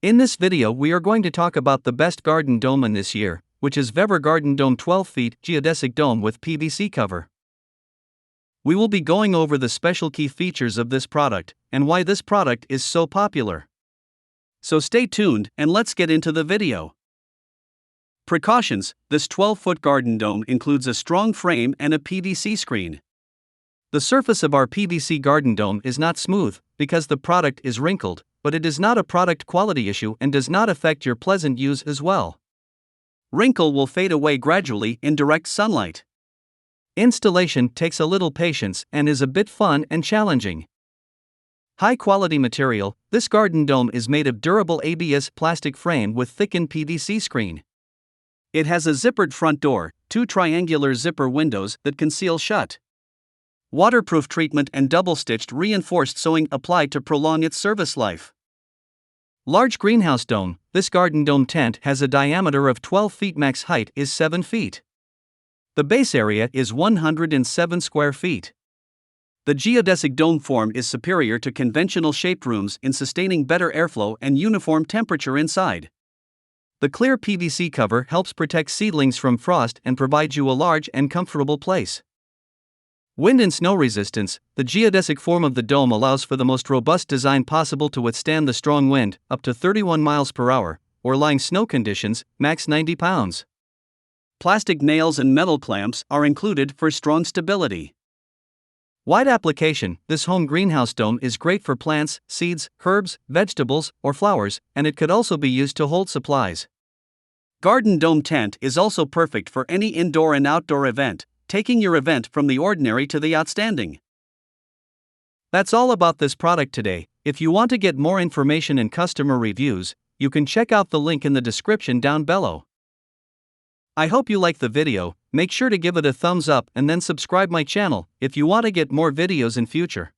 In this video we are going to talk about the best garden dome in this year, which is VEVOR Garden Dome 12 feet Geodesic Dome with PVC cover. We will be going over the special key features of this product, and why this product is so popular. So stay tuned and let's get into the video. Precautions: this 12-foot garden dome includes a strong frame and a PVC screen. The surface of our PVC garden dome is not smooth, because the product is wrinkled, but it is not a product quality issue and does not affect your pleasant use as well. Wrinkle will fade away gradually in direct sunlight. Installation takes a little patience and is a bit fun and challenging. High quality material: this garden dome is made of durable ABS plastic frame with thickened PVC screen. It has a zippered front door, 2 triangular zipper windows that can seal shut. Waterproof treatment and double-stitched reinforced sewing applied to prolong its service life. Large greenhouse dome: this garden dome tent has a diameter of 12 feet, max height is 7 feet. The base area is 107 square feet. The geodesic dome form is superior to conventional shaped rooms in sustaining better airflow and uniform temperature inside. The clear PVC cover helps protect seedlings from frost and provides you a large and comfortable place. Wind and snow resistance: the geodesic form of the dome allows for the most robust design possible to withstand the strong wind, up to 31 miles per hour, or lying snow conditions, max 90 pounds. Plastic nails and metal clamps are included for strong stability. Wide application: this home greenhouse dome is great for plants, seeds, herbs, vegetables, or flowers, and it could also be used to hold supplies. Garden dome tent is also perfect for any indoor and outdoor event, taking your event from the ordinary to the outstanding. That's all about this product today. If you want to get more information and customer reviews, you can check out the link in the description down below. I hope you like the video. Make sure to give it a thumbs up and then subscribe my channel if you want to get more videos in future.